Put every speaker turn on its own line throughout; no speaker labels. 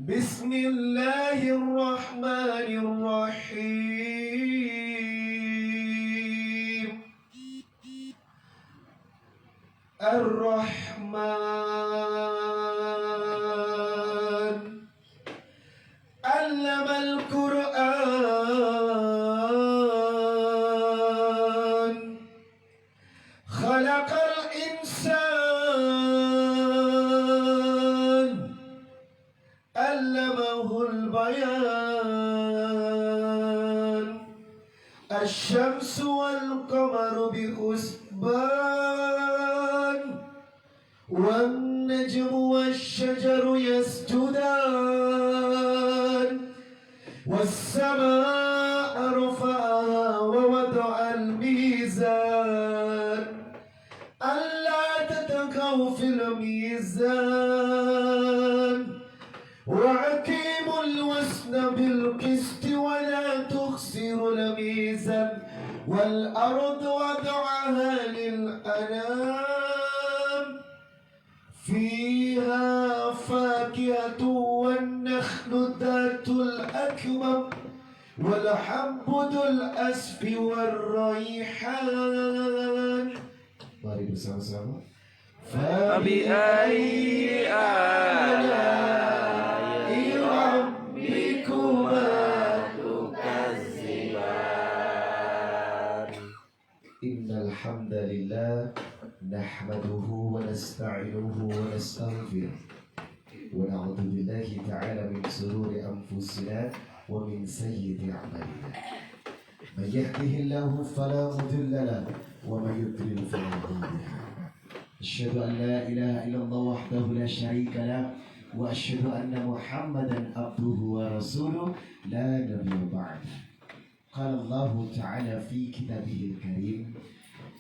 بسم الله الرحمن الرحيم الرحمن علم القرآن خلق الإنسان علمه البيان الشمس والقمر بحسبان والنجم والشجر يسجدان والسماء رفعها ووضع الميزان ألا تطغوا في الميزان وأقيموا الوزن بالقسط ولا تخسروا الميزان والأرض وضعها للأنام فيها فاكهة والنخل ذات الأكمام والحب ذو الأسف والريحان. Mari bersama-sama.
فبأي آلاء ربكما تكذبان
إن الحمد لله نحمده ونستعينه ونستغفره ونعوذ بالله تعالى من شرور أنفسنا ومن سيئات أعمالنا من يهده الله فلا مضل له ومن يضلل فلا هادي له أشهد أن لا إله إلا الله وحده لا شريك له وأشهد أن محمدا عبده ورسوله لا نبي بعده. قال الله تعالى في كتابه الكريم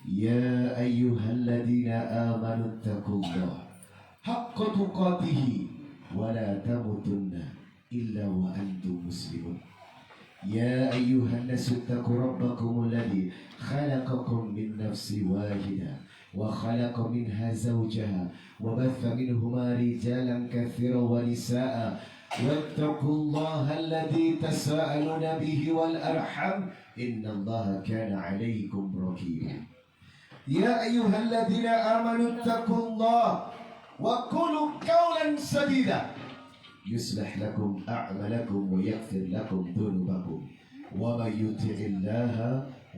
يا أيها الذين آمنوا اتقوا الله حق تقاته ولا تموتن إلا وأنتم مسلمون. يا أيها الناس اتقوا ربكم الذي خلقكم من نفس واحدة وخلق منها زوجها وبث منهما رجالا كثيرا ونساء واتقوا الله الذي تساءلون به والأرحام إن الله كان عليكم رقيبا. يا أيها الذين آمنوا اتقوا الله وقولوا قولا سديدا يصلح لكم أعمالكم ويغفر لكم ذنوبكم ومن يطع الله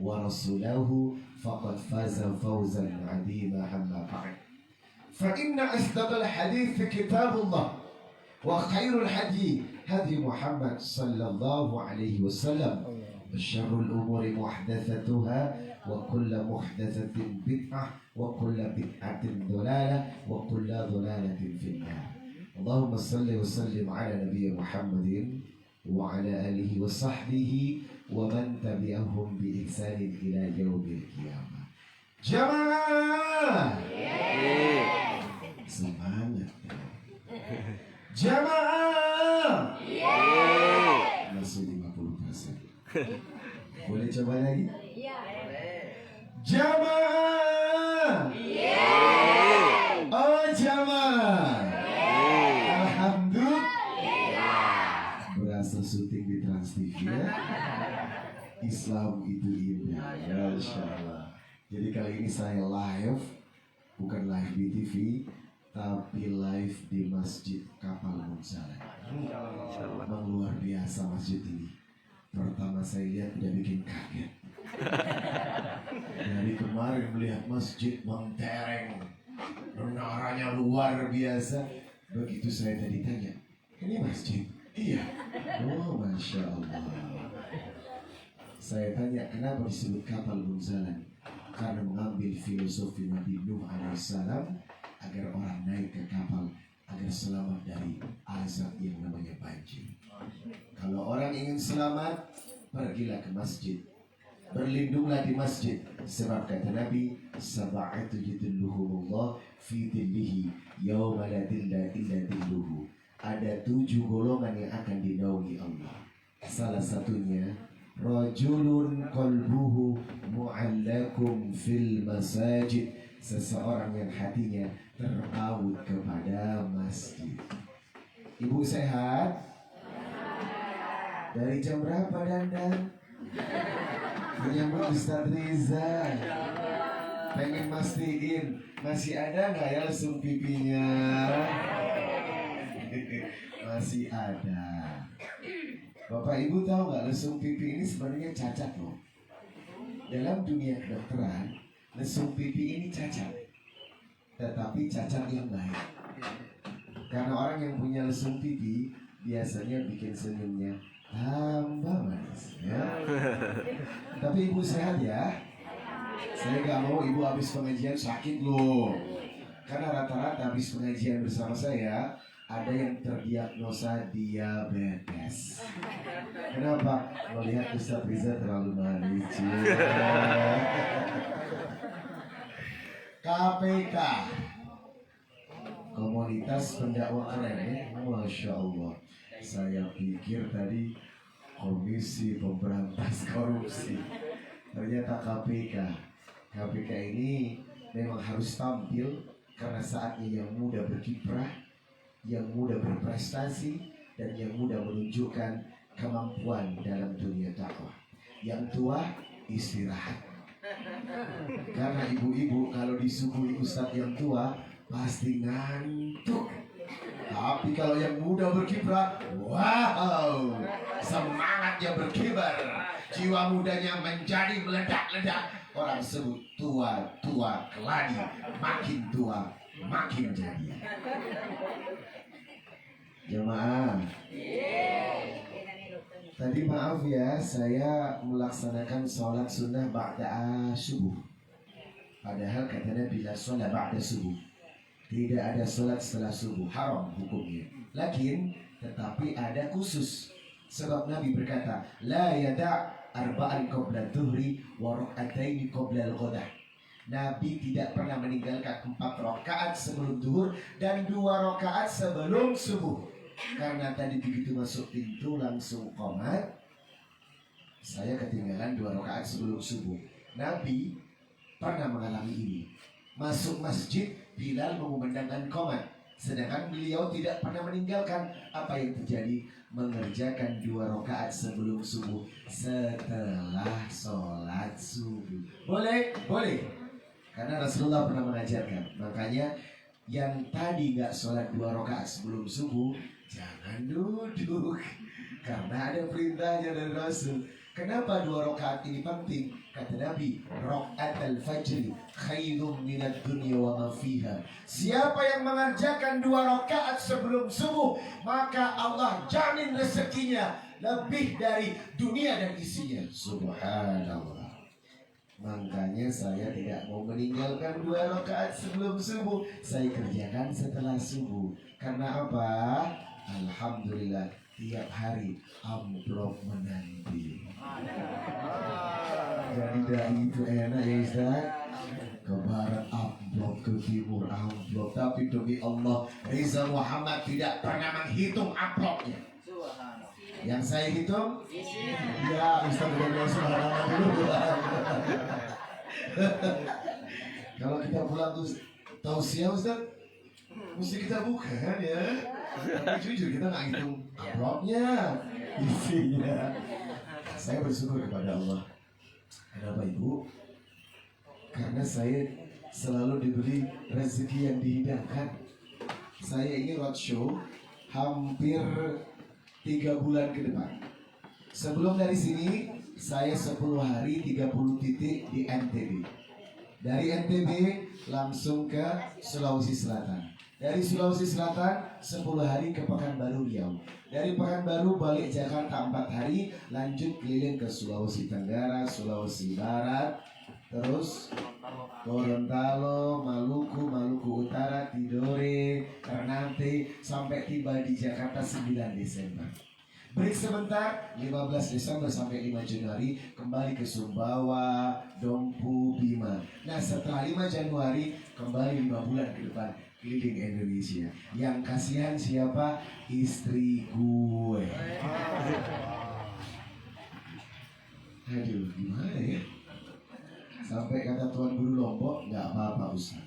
ورسوله فقد فاز فوزا عظيما. أما بعد فإن أصدق الحديث كتاب الله وخير الهدي هدي محمد صلى الله عليه وسلم وشر الأمور محدثاتها وكل محدثة بدعة وكل بدعة ضلالة وكل ضلالة في النار. اللهم صل وسلم على نبي محمد وعلى آله وصحبه ومن تبعهم بإحسان إلى يوم القيامة. Jamaah, semangat. Jamaah, masih 50%. Boleh coba lagi? Jamaah, oh jamaah. Berasa syuting di Trans TV ya. Islam itu indah, Masya Allah. Jadi kali ini saya live, bukan live di TV, tapi live di Masjid Kapal Munzalan. Memang luar biasa masjid ini. Pertama saya lihat udah bikin kaget. Dari kemarin melihat masjid mentereng, menaranya luar biasa. Begitu saya tadi tanya, ini masjid? Iya. Oh, Masya Allah. Saya tanya, kenapa disebut Kapal Munzalan? Karena mengambil filosofi Nabi Nuh alaihissalam agar orang naik ke kapal agar selamat dari azab yang namanya banjir. Kalau orang ingin selamat, pergilah ke masjid, berlindunglah di masjid, sebab kata Nabi sab'atu yudilluhumullah fi dhillihi yawma la dhilla illa dhilluhu. Ada 7 golongan yang akan dinaungi Allah. Salah satunya rajulun qalbuhu mu'allakum fil masajid seseorang yang hatinya terpaut kepada masjid. Ibu sehat? Dari jam berapa dandan? Menyambut Ustadz Riza. Pengen mastiin masih ada nggak ya lesung pipinya? Masih ada. Bapak Ibu tahu nggak lesung pipi ini sebenarnya cacat loh. Dalam dunia kedokteran, lesung pipi ini cacat, tetapi cacat yang baik. Karena orang yang punya lesung pipi biasanya bikin senyumnya tambah manis ya. Tapi ibu sehat ya. Saya gak mau ibu habis pengajian sakit loh. Karena rata-rata habis pengajian bersama saya ada yang terdiagnosa diabetes. Kenapa? Melihat Ustadz Riza terlalu manis. KPK, Komunitas Pendakwah Keren ya. Masya Allah. Saya pikir tadi Komisi Pemberantas Korupsi. Ternyata KPK. KPK ini memang harus tampil karena saatnya yang muda berkiprah, yang muda berprestasi, dan yang muda menunjukkan kemampuan dalam dunia dakwah. Yang tua istirahat. Karena ibu-ibu kalau disuguhi ustadz yang tua pasti ngantuk. Tapi kalau yang muda berkiprah, wow, semangatnya berkibar, jiwa mudanya menjadi meledak-ledak. Orang sebut tua-tua keladi, makin tua makin jadi. Jemaah, tadi maaf ya, saya melaksanakan sholat sunnah ba'da subuh. Padahal katanya bila sholat ba'da subuh, tidak ada sholat setelah subuh, haram hukumnya. Tetapi ada khusus. Sebab Nabi berkata, la yada' arba'an qabla dhuhri wa rak'ataini qabla al-ghadah. Nabi tidak pernah meninggalkan 4 rakaat sebelum zuhur dan 2 rakaat sebelum subuh. Karena tadi begitu masuk pintu langsung qomat, saya ketinggalan 2 rakaat sebelum subuh. Nabi pernah mengalami ini. Masuk masjid, Bilal mengumandangkan qomat, sedangkan beliau tidak pernah meninggalkan. Apa yang terjadi? Mengerjakan 2 rakaat sebelum subuh setelah sholat subuh. Boleh? Boleh. Karena Rasulullah pernah mengajarkan. Makanya yang tadi nggak sholat 2 rakaat sebelum subuh, jangan duduk. Karena ada perintahnya dari Rasul. Kenapa 2 rakaat ini penting? Kata Nabi, rakaat al-fajr khairum minad dunya wa ma fiha. Siapa yang mengerjakan 2 rakaat sebelum subuh, maka Allah jamin rezekinya lebih dari dunia dan isinya. Subhanallah. Makanya saya tidak mau meninggalkan 2 rakaat sebelum subuh. Saya kerjakan setelah subuh. Karena apa? Alhamdulillah, tiap hari amplop menanti. Jadi dai itu enak ya Ustaz. Ke barat amplop, ke timur amplop. Tapi demi Allah, Riza Muhammad tidak pernah menghitung amplopnya. Yang saya hitung, ya Ustaz udah bilang subhanallah dulu. Kalau kita pulang tuh tausiah Ustaz, mesti kita buka kan ya. Tapi jujur kita nggak hitung amplopnya, isinya. Saya bersyukur kepada Allah. Kenapa Ibu? Karena saya selalu diberi rezeki yang dihidangkan. Saya ini roadshow hampir 3 bulan ke depan. Sebelum dari sini, saya 10 hari 30 titik di NTB. Dari NTB langsung ke Sulawesi Selatan. Dari Sulawesi Selatan 10 hari ke Pekanbaru Riau. Dari Pekanbaru balik Jakarta 4 hari, lanjut keliling ke Sulawesi Tenggara, Sulawesi Barat, terus Gorontalo, Maluku, Maluku Utara, Tidore, Ternate, sampai tiba di Jakarta 9 Desember. Break sebentar, 15 Desember sampai 5 Januari kembali ke Sumbawa, Dompu, Bima. Nah setelah 5 Januari kembali 5 bulan ke depan keliling Indonesia. Yang kasihan siapa? Istri gue. Aduh, gimana ya? Sampai kata Tuan Guru Lombok, nggak apa-apa Ustaz.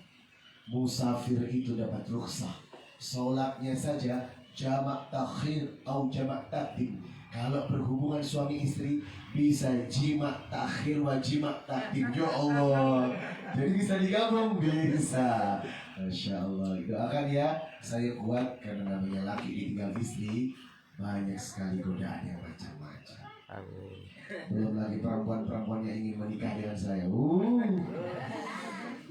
Musafir itu dapat rukhsah. Sholatnya saja jamak takhir atau jamak takdim. Kalau berhubungan suami istri bisa jimak takhir wa jimak takdim. Ya Allah. Jadi bisa digabung, bisa. Masya Allah. Doakan ya, saya kuat karena namanya laki ditinggal istri banyak sekali godaan yang macam-macam.
Amin.
Belum lagi perempuan-perempuan yang ingin menikah dengan saya.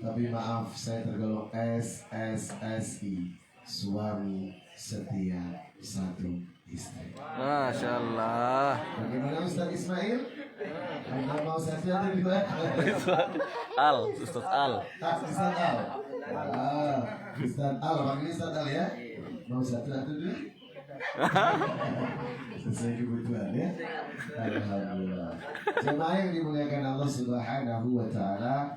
Tapi maaf, saya tergolong SSSI, suami setia satu istri.
Masya Allah.
Bagaimana Ustaz Ismail? Anda mau setia atau gimana?
Ustaz Al.
Ustaz Al. Ustaz Al, panggil Ustaz Al ya. Mau satu dulu? Sesuai kebutuhan ya. Alhamdulillah. Jemaah yang dimuliakan Allah Subhanahu wa taala,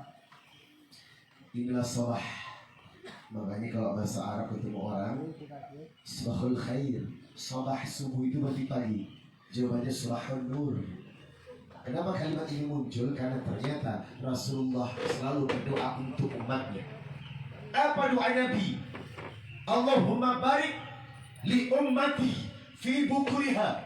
inilah sabah. Makanya kalau bahasa Arab ketemu orang, sabahul khair. Sabah subuh itu berarti pagi. Jawabannya sabahun nur. Kenapa kalimat ini muncul? Karena ternyata Rasulullah selalu berdoa untuk umatnya. Apa doa Nabi? Allahumma barik li ummati fi bukuriha.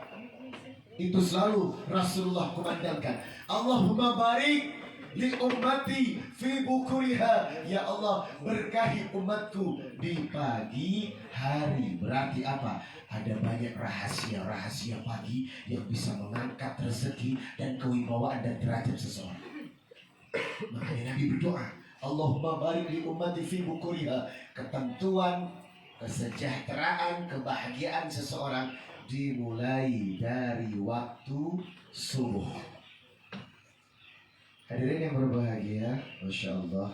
Itu selalu Rasulullah kumandangkan. Allahumma barik li ummati fi bukuriha. Ya Allah, berkahi umatku di pagi hari. Berarti apa? Ada banyak rahasia-rahasia pagi yang bisa mengangkat rezeki dan kewibawaan dan derajat seseorang. Makanya Nabi berdoa, Allahumma barik li ummati fi bukuriha. Ketentuan, kesejahteraan, kebahagiaan seseorang dimulai dari waktu subuh. Hadirin yang berbahagia, Masya Allah,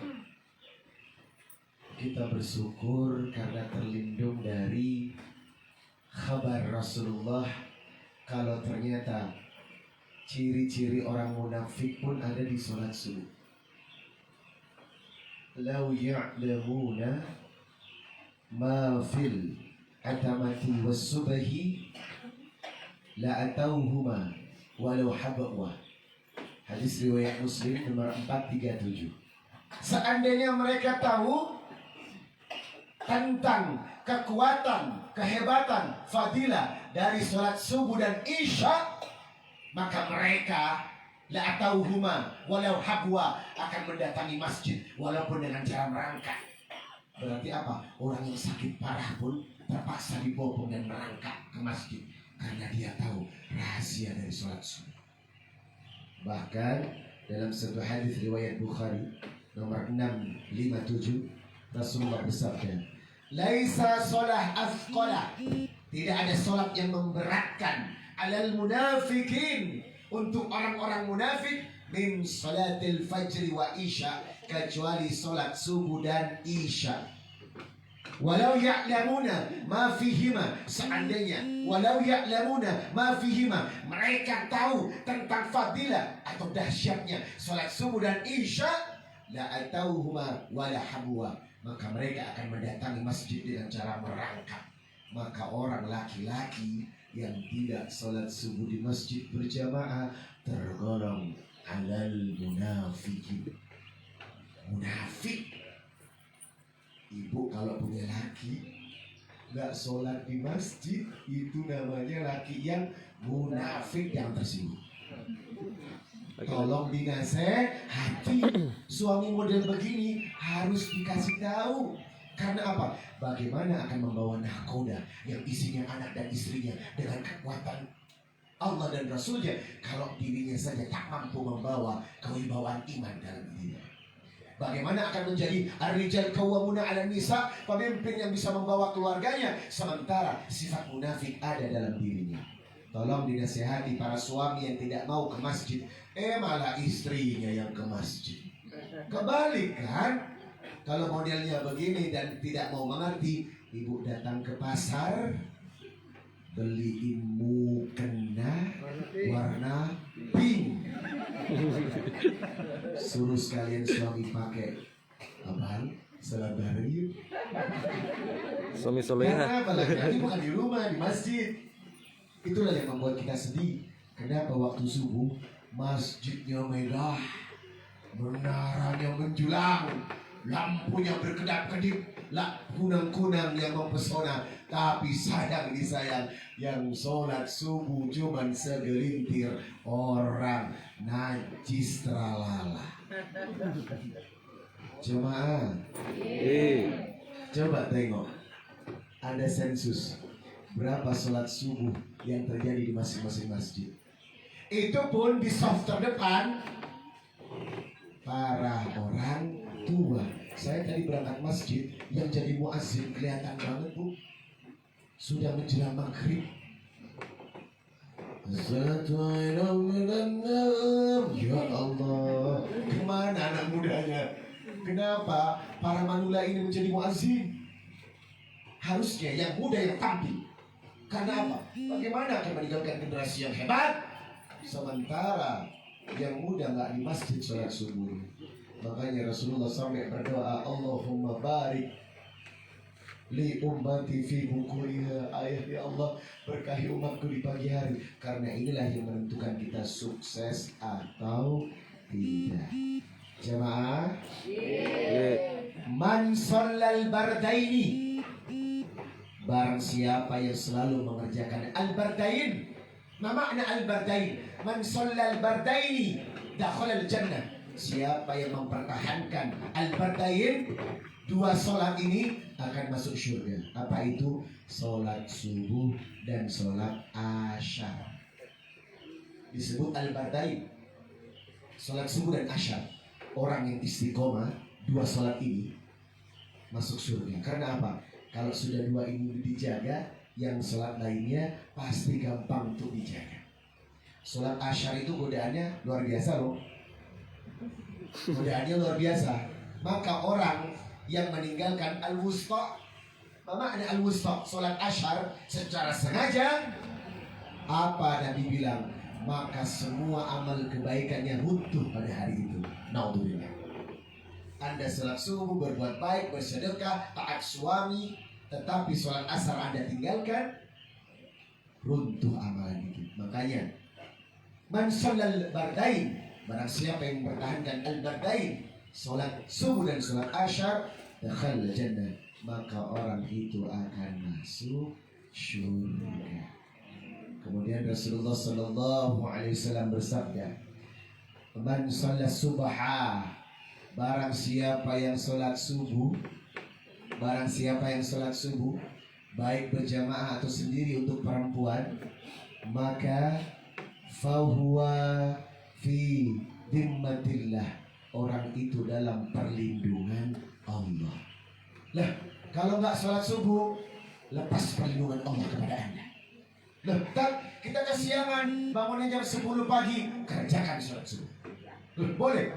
kita bersyukur karena terlindung dari kabar Rasulullah kalau ternyata ciri-ciri orang munafik pun ada di sholat subuh. Lau ya'lamuna ma fil atamati was subahi la atauhuma walau habwa. Hadis riwayat Muslim nomor 437. Seandainya mereka tahu tentang kekuatan, kehebatan, fadilah dari sholat subuh dan isya, maka mereka la atauhuma walau habwa, akan mendatangi masjid walaupun dengan cara merangkak. Berarti apa? Orang yang sakit parah pun terpaksa dibopong dan merangkak ke masjid karena dia tahu rahasia dari sholat subuh. Bahkan dalam satu hadis riwayat Bukhari nomor 657, Rasulullah bersabda, laisa sholah azqalah, tidak ada sholat yang memberatkan alal munafikin, untuk orang-orang munafik, min sholatil fajri wa isya, kecuali sholat subuh dan isya. Walau ya'lamuna ma fihima, seandainya walau ya'lamuna ma fihima, mereka tahu tentang fadilah atau dahsyatnya salat subuh dan isya, la atauhuma wala habwa, maka mereka akan mendatangi masjid dengan cara merangkak. Maka orang laki-laki yang tidak salat subuh di masjid berjamaah tergolong alal munafikin. Munafik. Ibu kalau punya laki nggak sholat di masjid, itu namanya laki yang munafik yang tersinggung. Tolong dinasehati. Suami model begini harus dikasih tahu. Karena apa? Bagaimana akan membawa nahkoda yang isinya anak dan istrinya dengan kekuatan Allah dan Rasulnya kalau dirinya saja tak mampu membawa kewibawaan iman dalam dirinya. Bagaimana akan menjadi ar-rijal qawwamuna 'alan nisa, pemimpin yang bisa membawa keluarganya sementara sifat munafik ada dalam dirinya. Tolong dinasihati para suami yang tidak mau ke masjid, malah istrinya yang ke masjid. Kebalik kan? Kalau modelnya begini dan tidak mau mengerti, ibu datang ke pasar, beliin mukena warna pink, suruh sekalian suami pakai abang sabar yuk.
Suami
Karena
soleha.
apalagi bukan di rumah, di masjid. Itulah yang membuat kita sedih. Kenapa waktu subuh masjidnya megah, menaranya menjulang, lampunya berkedap-kedip, kunang-kunang yang mempesona. Tapi sayang disayang, yang sholat subuh cuman segelintir orang, najis tralala. Jemaah, coba tengok, ada sensus berapa sholat subuh yang terjadi di masing-masing masjid. Itu pun di soft terdepan para orang tua. Saya tadi berangkat masjid, yang jadi muazzin kelihatan banget bu, sudah menjelang maghrib. Ya Allah, kemana anak mudanya? Kenapa para manula ini menjadi muazzin? Harusnya yang muda yang tampil. Karena apa? Bagaimana akan meninggalkan generasi yang hebat sementara yang muda nggak di masjid sholat subuh? Makanya Rasulullah sampai berdoa, Allahumma barik li ummati fi bukuriha. Ayat, ya Allah, berkahi umatku di pagi hari, karena inilah yang menentukan kita sukses atau tidak. Jemaah, man shallal bardaini, barang siapa yang selalu mengerjakan al-bardain. Ma makna al-bardain? Man shallal bardaini dakhala al-jannah. Siapa yang mempertahankan al-bardain, dua sholat ini, akan masuk surga. Apa itu? Sholat subuh dan sholat asyar. Disebut al-bardain, sholat subuh dan asyar. Orang yang istiqomah dua sholat ini masuk surga. Karena apa? Kalau sudah dua ini dijaga, yang sholat lainnya pasti gampang untuk dijaga. Sholat asyar itu godaannya luar biasa loh. Godaannya luar biasa. Maka orang yang meninggalkan al-wusta, makna al-wusta, sholat asyar secara sengaja, apa Nabi bilang? Maka semua amal kebaikannya runtuh pada hari itu. Naudzubillah. Anda sholat subuh, berbuat baik, bersedekah, taat suami, tetapi sholat asar Anda tinggalkan, runtuh amalan itu. Makanya man shallal bardain, barang siapa yang mempertahankan al-bardain, sholat subuh dan sholat asyar, dakhala jannah, maka orang itu akan masuk surga. Kemudian Rasulullah sallallahu alaihi wasallam bersabda, man shalla subha, barang siapa yang sholat subuh, barang siapa yang sholat subuh, baik berjamaah atau sendiri untuk perempuan, maka fahuwa fi dimmatillah, orang itu dalam perlindungan Allah. Lah, kalau nggak sholat subuh, lepas perlindungan Allah kepada Anda. Lah, kita kesiangan, bangunnya jam 10 pagi, kerjakan sholat subuh. Boleh.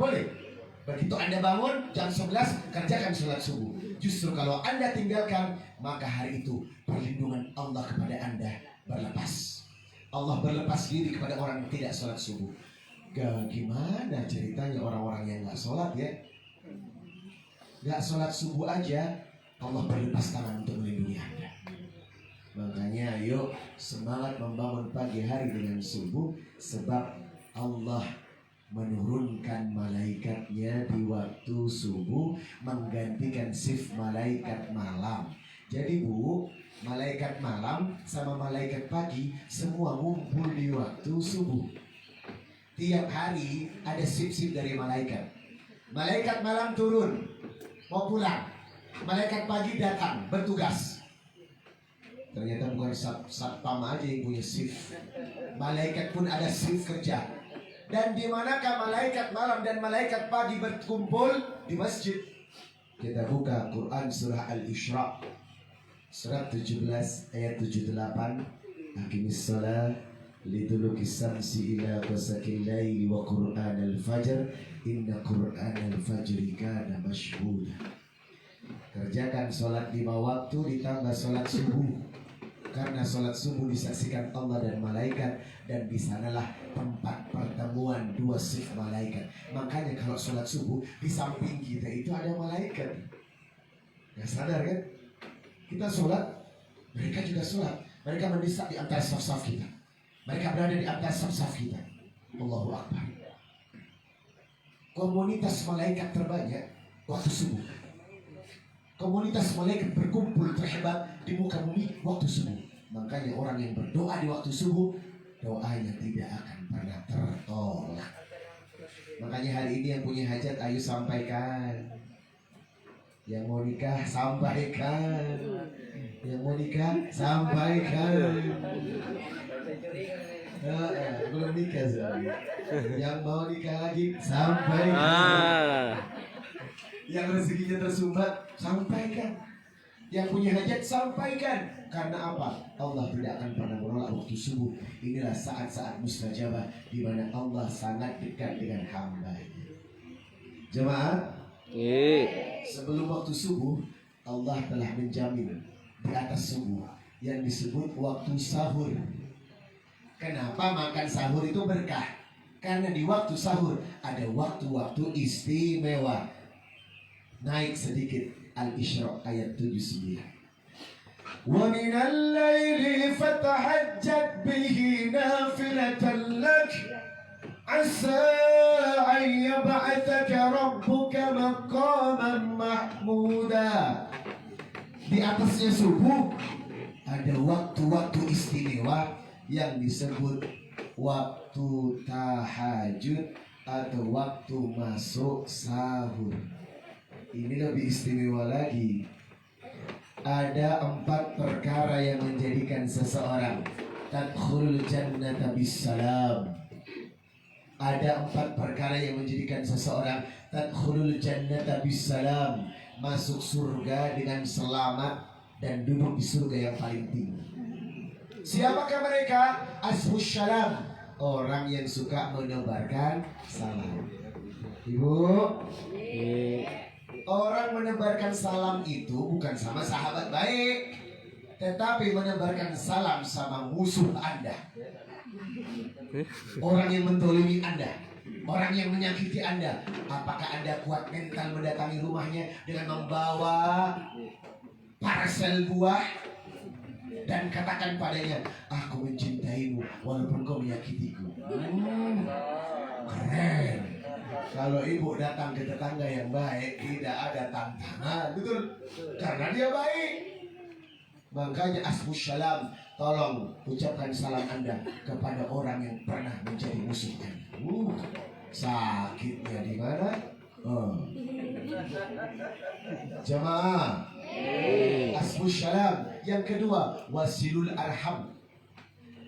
Begitu Anda bangun jam 11, kerjakan sholat subuh. Justru kalau Anda tinggalkan, maka hari itu perlindungan Allah kepada Anda berlepas. Allah berlepas diri kepada orang yang tidak sholat subuh. Gimana ceritanya orang-orang yang gak sholat ya? Gak sholat subuh aja, Allah berlepas tangan untuk melindungi Anda. Makanya ayo semangat membangun pagi hari dengan subuh, sebab Allah menurunkan malaikatnya di waktu subuh, menggantikan shift malaikat malam. Jadi bu, malaikat malam sama malaikat pagi semua ngumpul di waktu subuh. Tiap hari ada shift-shift dari malaikat. Malaikat malam turun, mau pulang. Malaikat pagi datang, bertugas. Ternyata bukan satpam aja yang punya shift. Malaikat pun ada shift kerja. Dan di manakah malaikat malam dan malaikat pagi berkumpul? Di masjid. Kita buka Quran surah Al-Isra, surat 17 ayat 78. Aqimis shalah lidulukis samsi ila ghasaqil laili wa Qur'an al-fajr inna Qur'an al-fajri kana mashhuda. Kerjakan sholat 5 waktu ditambah sholat subuh. Karena sholat subuh disaksikan Allah dan malaikat, dan di sanalah tempat pertemuan dua shift malaikat. Makanya kalau sholat subuh di samping kita itu ada malaikat. Gak sadar kan? Kita sholat, mereka juga sholat. Mereka mendesak di antara saf-saf kita. Mereka berada di antara saf-saf kita. Allahu Akbar. komunitas malaikat terbanyak waktu subuh. Komunitas malaikat berkumpul terhebat di muka bumi waktu subuh. Makanya orang yang berdoa di waktu subuh, doanya tidak akan pernah tertolak. Makanya hari ini yang punya hajat, ayo sampaikan. Yang mau nikah, sampaikan. Yang mau nikah, sampaikan. Belum nikah soalnya. Yang mau nikah lagi, sampaikan. Yang rezekinya tersumbat, sampaikan. Yang punya hajat, sampaikan. Karena apa? Allah tidak akan pernah menolak waktu subuh. Inilah saat-saat mustajabah di mana Allah sangat dekat dengan hamba-Nya. Jemaah, sebelum waktu subuh, Allah telah menjamin di atas subuh yang disebut waktu sahur. Kenapa makan sahur itu berkah? Karena di waktu sahur ada waktu-waktu istimewa. Naik sedikit Al-Isra ayat 79. Wa minal laili fatahajjat bihi nafilatan lak asa an yab'athaka rabbuka maqaman mahmuda. Di atasnya subuh ada waktu-waktu istimewa yang disebut waktu tahajud atau waktu masuk sahur. Ini lebih istimewa lagi. Ada 4 perkara yang menjadikan seseorang tadkhulul jannata bisalam. Ada 4 perkara yang menjadikan seseorang tadkhulul jannata bisalam, masuk surga dengan selamat dan duduk di surga yang paling tinggi. Siapakah mereka? Asbus syalam, orang yang suka menebarkan salam. Ibu, orang menebarkan salam itu bukan sama sahabat baik, tetapi menebarkan salam sama musuh Anda. Orang yang mendolimi Anda, orang yang menyakiti Anda. Apakah Anda kuat mental mendatangi rumahnya dengan membawa parcel buah dan katakan padanya, aku mencintaimu walaupun kau menyakitiku. Keren. Kalau ibu datang ke tetangga yang baik, tidak ada tantangan, betul? Karena dia baik. Makanya asbus syalam, tolong ucapkan salam Anda kepada orang yang pernah menjadi musuh Anda. Sakitnya di mana? Jamaah, asbus syalam. Yang kedua, wasilul arham,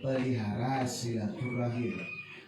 pelihara silaturahim.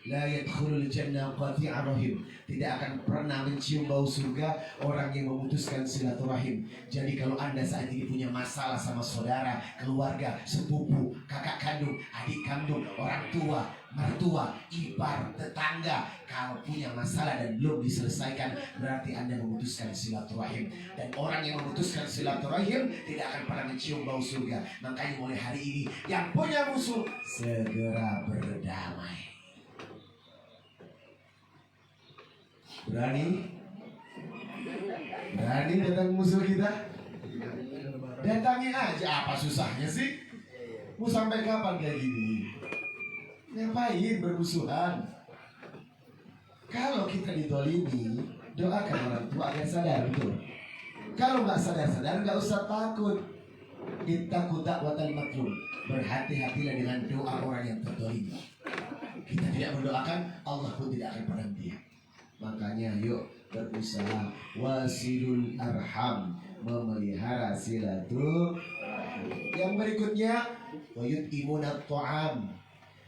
La yadkhulul jannah qati'ar rahim, tidak akan pernah mencium bau surga orang yang memutuskan silaturahim. Jadi kalau Anda saat ini punya masalah sama saudara, keluarga, sepupu, kakak kandung, adik kandung, orang tua, mertua, ipar, tetangga, kalau punya masalah dan belum diselesaikan, berarti Anda memutuskan silaturahim. Dan orang yang memutuskan silaturahim tidak akan pernah mencium bau surga. Makanya mulai hari ini yang punya musuh segera berdamai. Berani datang musuh kita? Datangi aja, apa susahnya sih? Mau sampai kapan kayak gini? Ngapain bermusuhan? Kalau kita ditolimi, doakan orang tua agar sadar, betul. Kalau nggak sadar-sadar, nggak usah takut. Ittaqu da'watal mazlum, berhati-hatilah dengan doa orang yang tertolimi. Kita tidak mendoakan, Allah pun tidak akan pernah diam. Makanya yuk berusaha wasilul arham, memelihara silaturahim. Yang berikutnya wayut'imunat ta'am.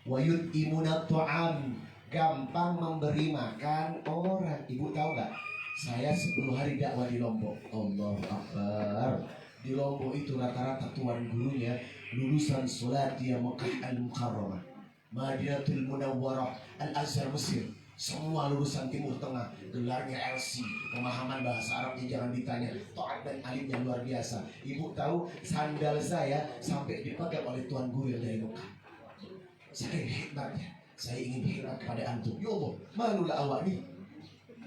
Wayut'imunat ta'am, gampang memberi makan orang. Ibu tahu gak? Saya 10 hari dakwah di Lombok. Allahu Akbar. Di Lombok itu rata-rata tuan gurunya lulusan Sulatia Mekah Al-Mukarramah, Madinatul Munawwarah, Al-Azhar Mesir. Semua lulusan Timur Tengah, gelarnya LC, pemahaman bahasa Arabnya jangan ditanya, taat dan alimnya luar biasa. Ibu tahu sandal saya sampai dipakai oleh tuan guru yang dari Mekah. Saking hikmatnya, saya ingin hikmat kepada antum. Ya Allah, manulah awak ni.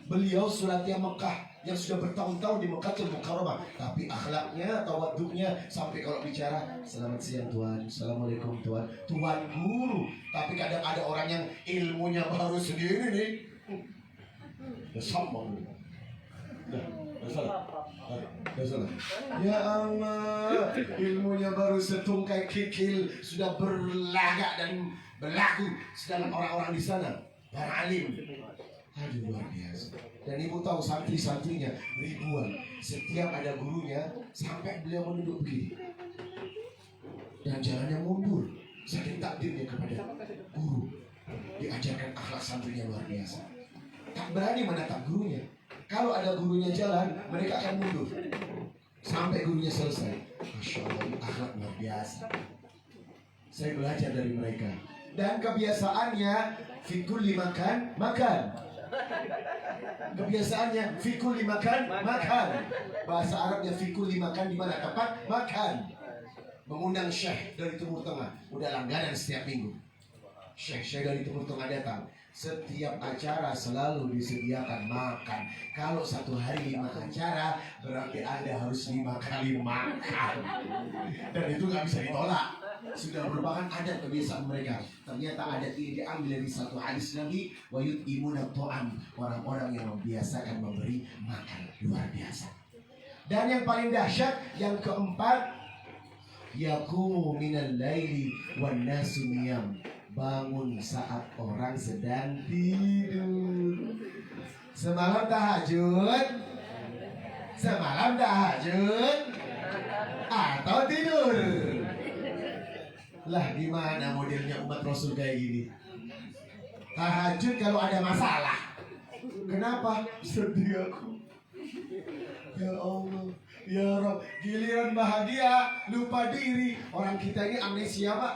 Beliau Sulatia Mekah yang sudah bertahun-tahun di Mekah Al-Mukarramah, tapi akhlaknya, tawaduknya, sampai kalau bicara, selamat siang tuan, assalamualaikum tuan, tuan guru. Tapi kadang ada orang yang ilmunya baru segini nih, Udah sombong. Udah salah. Udah salah. Ya Allah, ilmunya baru setungkai kikil sudah berlagak dan berlaku sedangkan orang-orang di sana para alim. Aduh, luar biasa. Dan ibu tahu santri-santrinya ribuan. Setiap ada gurunya sampai beliau menunduk begini. Dan jalannya mundur. Saking takdirnya kepada guru. Diajarkan akhlak santrinya luar biasa. Tak berani menatap gurunya. Kalau ada gurunya jalan, mereka akan mundur sampai gurunya selesai. Masya Allah, akhlak luar biasa. Saya belajar dari mereka. Dan kebiasaannya fikul makan. Kebiasaannya fikul makan. Bahasa Arabnya fikul makan, di mana tempat makan. Mengundang syekh dari Timur Tengah. Udah langganan setiap minggu. Syekh dari Timur Tengah datang. Setiap acara selalu disediakan makan. Kalau satu hari 5 acara, berarti Anda harus 5 kali makan. Dan itu nggak bisa ditolak. Sudah merupakan adat kebiasaan mereka. Ternyata adat ini diambil dari satu hadis Nabi, wa yut'imuna ta'am, orang-orang yang membiasakan memberi makan. Luar biasa. Dan yang paling dahsyat, yang keempat, yaqumu minal laili wan nasu niyam, bangun saat orang sedang tidur. Semalam tahajud atau tidur. Lah gimana modelnya umat Rasul kayak gini? Tahajud kalau ada masalah. Kenapa? Sedih aku. Ya Allah, ya Rabb, giliran bahagia lupa diri. Orang kita ini amnesia, Pak.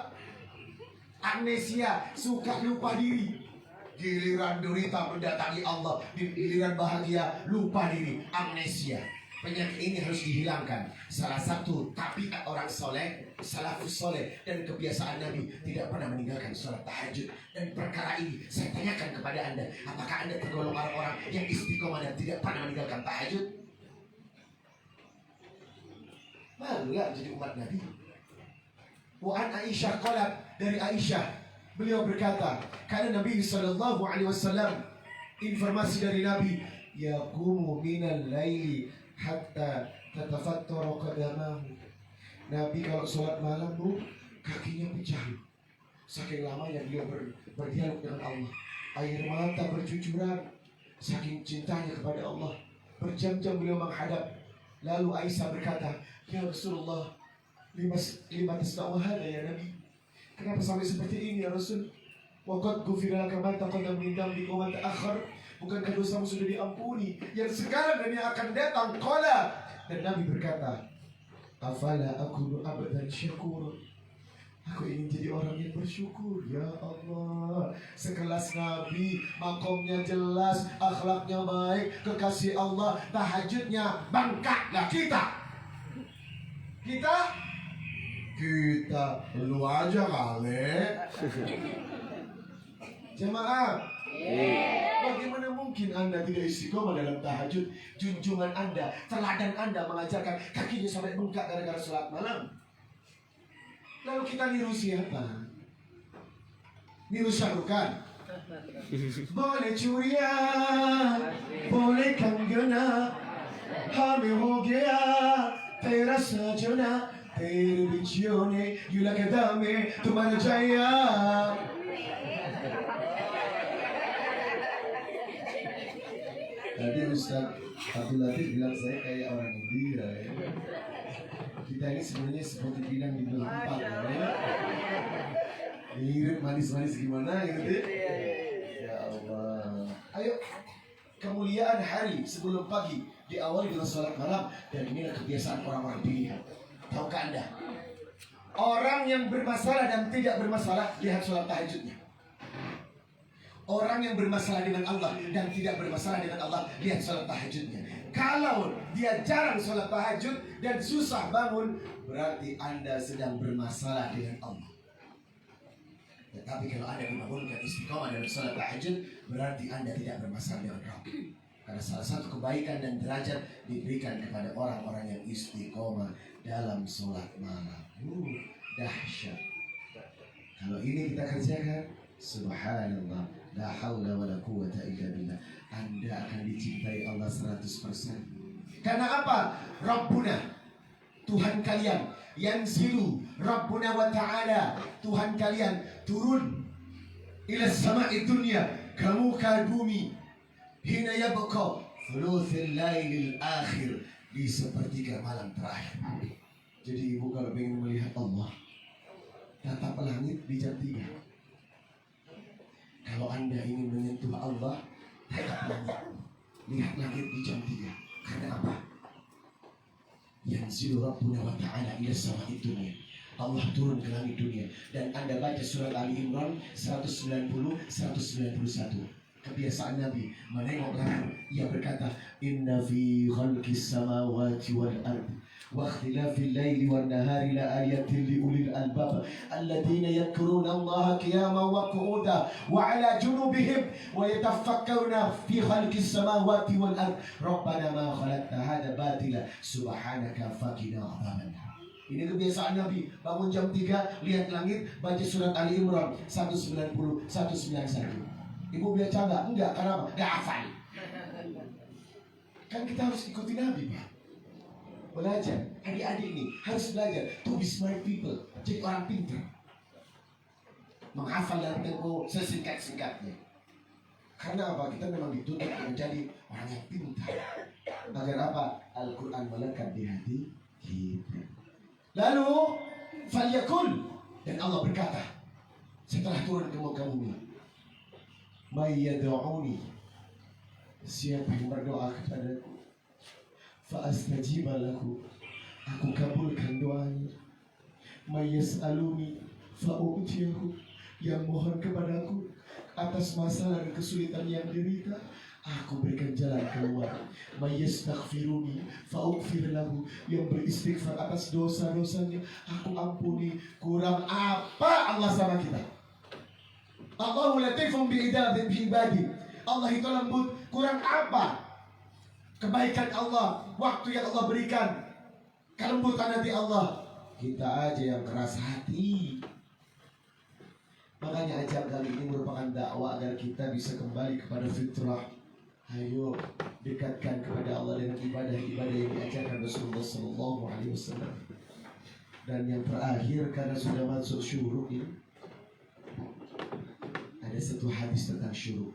Amnesia, suka lupa diri. Giliran derita mendatangi Allah, giliran bahagia lupa diri. Amnesia. Penyakit ini harus dihilangkan. Salah satu tabiat orang soleh, salafus soleh, dan kebiasaan Nabi tidak pernah meninggalkan sholat tahajud. Dan perkara ini saya tanyakan kepada Anda, apakah Anda tergolong orang-orang yang istiqomah dan tidak pernah meninggalkan tahajud? Malu ya jadi umat Nabi. Wa'an Aisyah qalat, dari Aisyah beliau berkata, karena Nabi sallallahu alaihi wasallam, informasi dari Nabi, yaqumu minal laili hatta tatafattara qadamahu. Nabi kalau sholat malam bu, kakinya pecah. Saking lamanya beliau berdialog dengan Allah. Air mata bercucuran. Saking cintanya kepada Allah. Berjam-jam beliau menghadap. Lalu Aisyah berkata, ya Rasulullah, lima tasna'u hadha ya Nabi. Kenapa sampai seperti ini ya Rasul? Waqad ghufira laka ma taqaddama min dhanbika wa ma ta'akhkhar. Bukankah dosamu sudah diampuni, yang sekarang dan yang akan datang? Qala. Dan Nabi berkata, afala akunu abdan syakur. Aku ingin jadi orang yang bersyukur. Ya Allah, sekelas Nabi, makomnya jelas, akhlaknya baik, kekasih Allah, tahajudnya bangkatlah kita lu aja kali. Jemaah, bagaimana mungkin Anda tidak istiqomah dalam tahajud? Junjungan Anda, teladan Anda mengajarkan kakinya sampai bengkak gara-gara sholat malam. Lalu kita niru siapa? Niru Syahrukan? Boleh curia, boleh kanggana, hame ho gaya, tera sajana, tere biccione, yula kadame, tumana jaya. Tadi Ustaz Abdul Latif bilang saya kayak orang India ya. Kita ini sebenarnya seperti bidang di bulan 4 ya. Mirip manis-manis gimana gitu. Ya Allah. Ayo, kemuliaan hari sebelum pagi diawali dengan sholat malam. Dan inilah kebiasaan orang-orang pilihan. Tahukah Anda? Orang yang bermasalah dan tidak bermasalah, lihat sholat tahajudnya. Orang yang bermasalah dengan Allah dan tidak bermasalah dengan Allah, lihat sholat tahajudnya. Kalau dia jarang sholat tahajud dan susah bangun, berarti Anda sedang bermasalah dengan Allah. Tetapi kalau Anda membangunkan istiqomah dalam sholat tahajud, berarti Anda tidak bermasalah dengan Allah. Karena salah satu kebaikan dan derajat diberikan kepada orang-orang yang istiqomah dalam sholat malam. Dahsyat. Kalau ini kita kerjakan, subhanallah, la haula wa la quwwata illa billah. Anda akan dicintai Allah 100%. Karena apa? Rabbuna, Tuhan kalian, yanzilu Rabbuna wa ta'ala, Tuhan kalian turun ila sama'i dunya, kamu kagumi, hina yabqa thuluthil lailil akhir, di sepertiga malam terakhir. Jadi ibu kalau ingin melihat Allah, tatap langit di jam 3. Kalau Anda ingin menyentuh Allah, tatap langit, lihat langit di jam 3. Karena apa? Yanzilu Rabbuna wa ta'ala ila sama'i dunya, Allah turun ke langit dunia. Dan Anda baca surat Ali Imran 190, 191. Kebiasaan Nabi menengok langit, ia berkata, inna fi khalqis samawati wal ard wa ikhtilafil laili wan nahari la ayatin li ulil albab alladziina yadhkuruna Allaha qiyaman wa qu'udan wa 'ala junubihim wa yatafakkaruna fi khalqis samawati wal ard rabbana ma khalaqta hadza batila subhanaka faqina adzaban nar. Ini kebiasaan Nabi, bangun jam 3, lihat langit, baca surat Ali Imran 190, 191. Ibu baca enggak? Enggak, karena apa? Enggak hafal. Kan kita harus ikuti Nabi, Pak. Belajar, adik-adik ini harus belajar to be smart people, jadi orang pintar, menghafal dalam tempo sesingkat-singkatnya. Karena apa? Kita memang dituntut menjadi orang yang pintar. Agar apa? Al-Quran melekat di hati kita. Lalu falyakul, dan Allah berkata setelah turun ke muka bumi, may yad'uni, siapa yang berdoa kepadaku, fa astajiba lahu, aku kabulkan doanya. May yas'aluni fa u'tiyahu, yang mohon kepadaku atas masalah dan kesulitan yang derita, aku berikan jalan keluar. May yastaghfiruni fa ughfir lahu, yang beristighfar atas dosa-dosanya, aku ampuni. Kurang apa Allah sama kita? Allahu latifun bi'ibadi, Allah itu lembut. Kurang apa kebaikan Allah, waktu yang Allah berikan, kelembutan hati Allah? Kita aja yang keras hati. Makanya ajang kali ini merupakan dakwah agar kita bisa kembali kepada fitrah. Ayo dekatkan kepada Allah dengan ibadah-ibadah yang diajarkan Rasulullah SAW. Dan yang terakhir, karena sudah masuk syuruk ini, ada satu hadis tentang syuruk.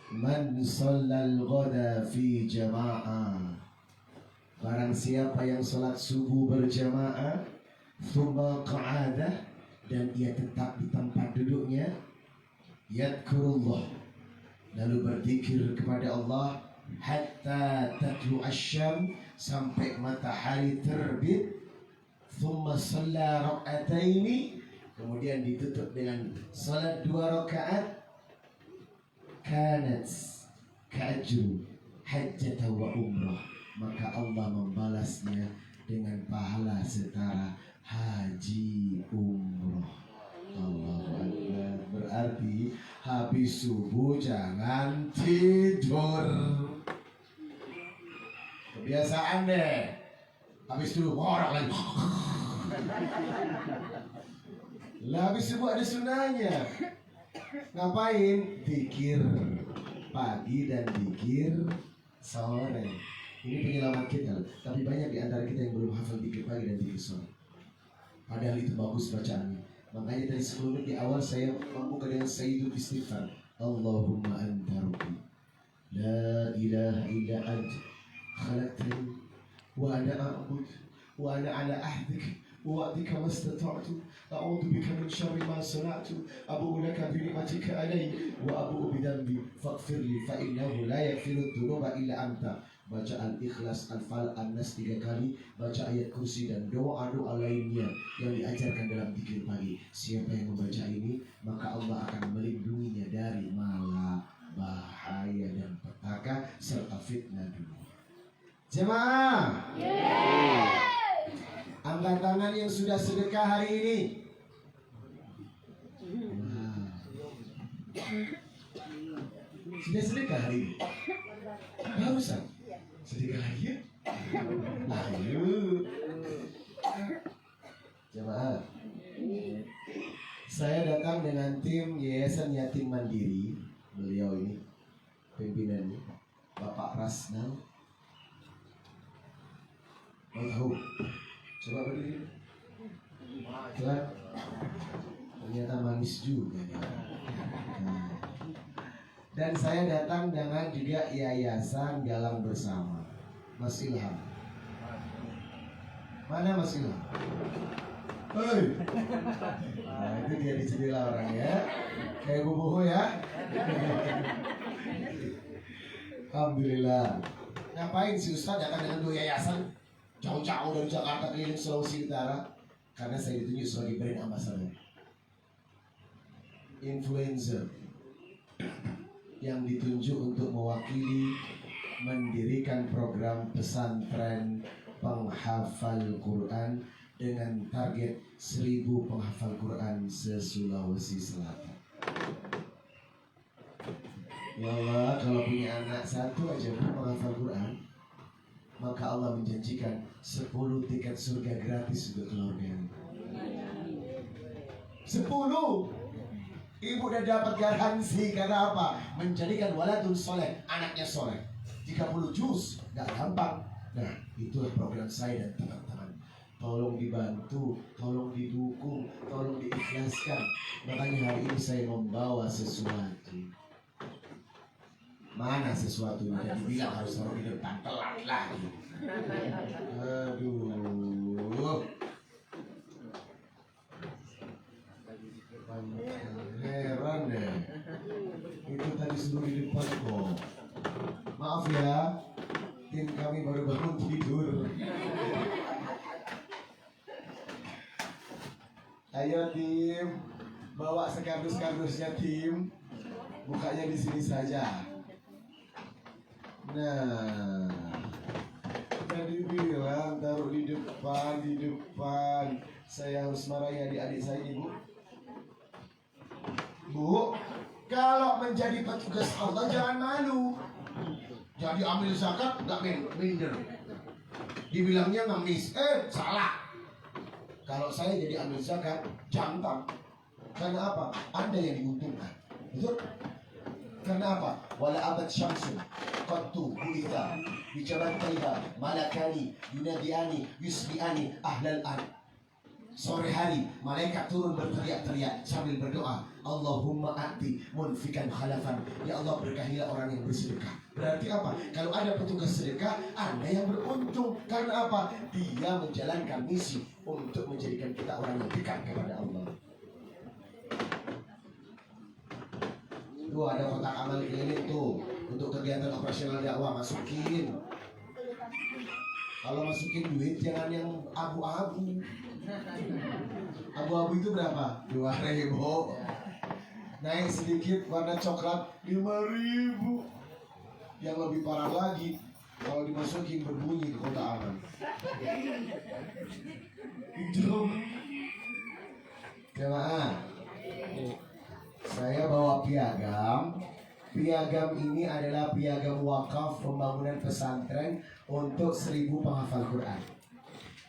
Man shallal ghada fi jama'ah, barang siapa yang salat subuh berjamaah, thumma qa'ada, dan ia tetap di tempat duduknya, yadkurullah, lalu berzikir kepada Allah, hatta tatlu asyam, sampai matahari terbit, thumma shalla rak'ataini, kemudian ditutup dengan salat 2 rakaat, kanat ka'ajru hajjata wa umrah, maka Allah membalasnya dengan pahala setara haji umroh. Allahu Akbar. Berarti habis subuh jangan tidur. Kebiasaan deh, habis itu ngorok lagi. Lah habis subuh ada sunahnya. Ngapain? Zikir pagi dan zikir sore. Ini penyelamat kita. Tapi banyak di antara kita yang belum hafal zikir pagi dan zikir sore. Padahal itu bagus bacaannya. Makanya tadi sebelumnya di awal saya membuka dengan sayyidul istighfar. Allahumma anta rabbi, la ilaha illa anta, khalaqtani wa ana a'bud wa ana ala ahdik wa wa'dika mastata'tu, a'udhu bika min syarri ma sana'tu, abu'u laka bi ni'matika alayya wa abu'u bi dhanbi faghfirli fa innahu la yaghfiru dhunuba illa anta. Baca Al-Ikhlas, Al-Falaq, An-Nas 3 kali, baca ayat kursi dan doa-doa lainnya yang diajarkan dalam zikir pagi. Siapa yang membaca ini, maka Allah akan melindunginya dari mala, bahaya dan petaka serta fitnah dunia. Jemaah, angkat tangan yang sudah sedekah hari ini. Sudah sedekah hari ini? Barusan sedekah lagi ya? Ayo jemaah, saya datang dengan tim Yayasan Yatim Mandiri. Beliau ini pimpinannya Bapak Rasnal. Tahu. Coba berdiri. Telat. Ternyata manis juga nih. Nah. Dan saya datang dengan juga Yayasan Galang Bersama. Mas Ilham. Mana Mas Ilham? Hei. Nah, itu dia di jendela orang ya. Kayak bubuhu ya. Alhamdulillah. Ngapain si Ustaz datang dengan 2 yayasan jauh-jauh dari Jakarta keliling Sulawesi Utara? Karena saya ditunjuk sebagai brand ambassador, influencer yang ditunjuk untuk mewakili mendirikan program pesantren penghafal Quran dengan target 1000 penghafal Quran se-Sulawesi Selatan. Ya Allah, kalau punya anak satu aja menghafal Quran, maka Allah menjanjikan 10 tiket surga gratis untuk keluarga. 10. Ibu udah dapat garansi. Karena apa? Menjadikan waladun soleh, anaknya soleh. 30 juz, gak gampang. Nah, itulah program saya dan teman-teman. Tolong dibantu, tolong didukung, tolong diikhlaskan. Makanya hari ini saya membawa sesuatu. Mana sesuatu yang udah dibilang harus taruh di depan, telat lagi. Aduh. Heran deh. Itu tadi suruh di depan kok. Maaf ya, tim kami baru bangun tidur. Ayo tim, bawa sekardus-kardusnya tim. Bukanya di sini saja. Nah, tadi bilang taruh di depan. Saya harus marahi adik-adik saya, Ibu. Bu, kalau menjadi petugas Allah jangan malu. Jadi ambil zakat nggak minder. Dibilangnya ngemis, salah. Kalau saya jadi ambil zakat, jantan. Karena apa? Anda yang diuntungkan. Betul? Karena apa? Wala abad syamsun qattu bu'itha bijabantaiha malakani yunadiani yusbiani ahlal an. Sore hari malaikat turun berteriak-teriak sambil berdoa, Allahumma a'ti munfikan khalafan. Ya Allah, berkahilah orang yang bersedekah. Berarti apa? Kalau ada petugas sedekah, Anda yang beruntung. Karena apa? Dia menjalankan misi untuk menjadikan kita orang yang dekat kepada Allah. Tuh ada kotak amal keliling tuh untuk kegiatan operasional dakwah, masukin. Kalau masukin duit jangan yang abu-abu. Abu-abu itu berapa? 2.000. Naik sedikit warna coklat 5.000. Yang lebih parah lagi, kalau dimasukin berbunyi ke kotak amal. Itu jemaah. Saya bawa piagam. Piagam ini adalah piagam wakaf pembangunan pesantren untuk 1000 penghafal Quran.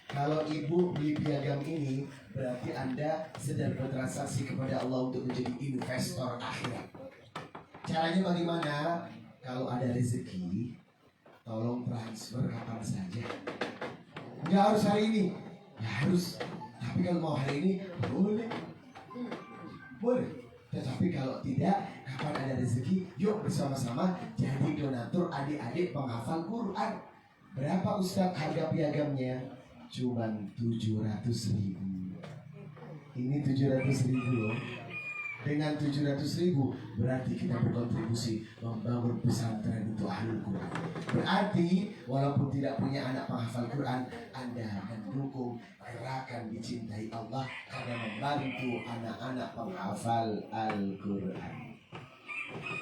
Kalau ibu beli piagam ini, berarti Anda sedang bertransaksi kepada Allah untuk menjadi investor akhirat. Caranya bagaimana? Kalau ada rezeki, tolong transfer kapan saja. Nggak harus hari ini, ya harus. Tapi kalau mau hari ini, boleh. Boleh. Tetapi kalau tidak, kapan ada rezeki, yuk bersama-sama jadi donatur adik-adik penghafal Quran. Berapa Ustadz harga piagamnya? Cuman 700.000. Ini 700.000 loh. Dengan 700.000 berarti kita berkontribusi membangun pesantren untuk ahli Quran. Berarti walaupun tidak punya anak penghafal Quran, Anda mendukung gerakan dicintai Allah karena membantu anak-anak penghafal Al-Quran.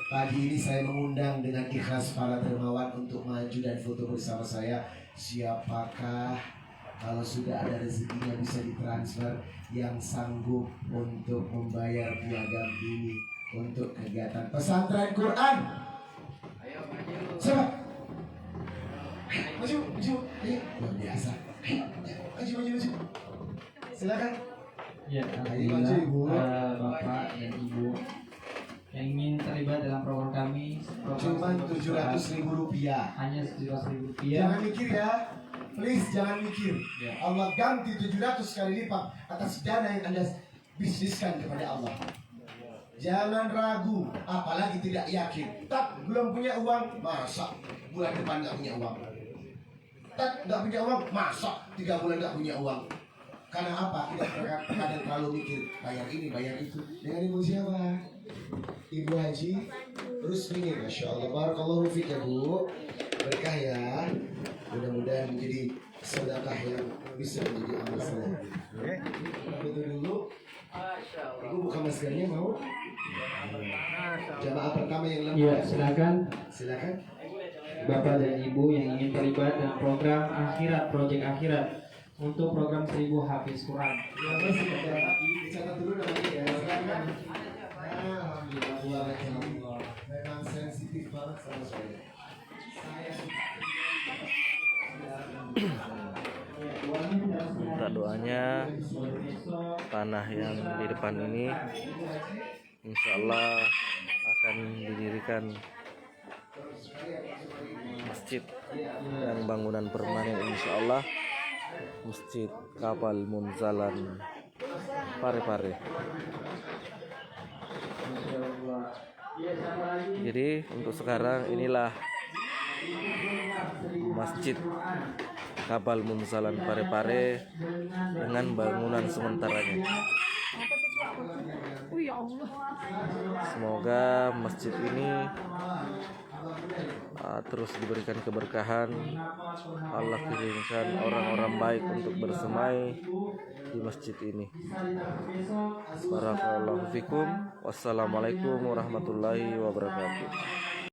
Pagi ini saya mengundang dengan ikhlas para dermawan untuk maju dan foto bersama saya. Siapakah kalau sudah ada rezekinya bisa ditransfer yang sanggup untuk membayar piagam ini untuk kegiatan pesantren Quran? Ayo maju. Siapa? Maju. Ayo, luar biasa. Maju. Silakan.
Ya,
Ayo maju Ibu.
Bapak dan Ibu yang ingin terlibat dalam program kami,
Cuma 700.000 rupiah.
hanya 700.000 rupiah.
Jangan mikir ya, please jangan mikir.
Ya.
Allah ganti 700 kali lipat atas dana yang Anda bisniskan kepada Allah. Jangan ragu, apalagi tidak yakin. Tak, belum punya uang, masa bulan depan nggak punya uang? Tak, nggak punya uang, masa 3 bulan nggak punya uang? Karena apa? Kita kadang terlalu mikir, bayar ini, bayar itu. Dengan ibu siapa? Ibu Haji Rusmini, Masya Allah. Barakallahu fiik ya Bu. Berkah ya. Mudah-mudahan menjadi sedekah yang bisa menjadi amal soleh. Betul dulu. Ibu buka maskernya mau? Jamaah pertama yang lemah.
Ya, silakan
Silakan.
Bapak dan Ibu yang ingin terlibat dalam program akhirat, proyek akhirat untuk program 1000 Hafiz Quran.
Ya, terus dicatat dulu namanya ya. Silakan. Alhamdulillah. Alhamdulillah. Memang sensitif banget sama saya.
minta doanya tanah yang di depan ini insya Allah akan didirikan masjid dan bangunan permanen insya Allah Masjid Kapal Munzalan Parepare. Jadi untuk sekarang inilah Masjid Kapal Munzalan Parepare dengan bangunan sementaranya. Semoga masjid ini terus diberikan keberkahan. Allah kirimkan orang-orang baik untuk bersemai di masjid ini. Barakallahu fikum. Wassalamualaikum warahmatullahi wabarakatuh.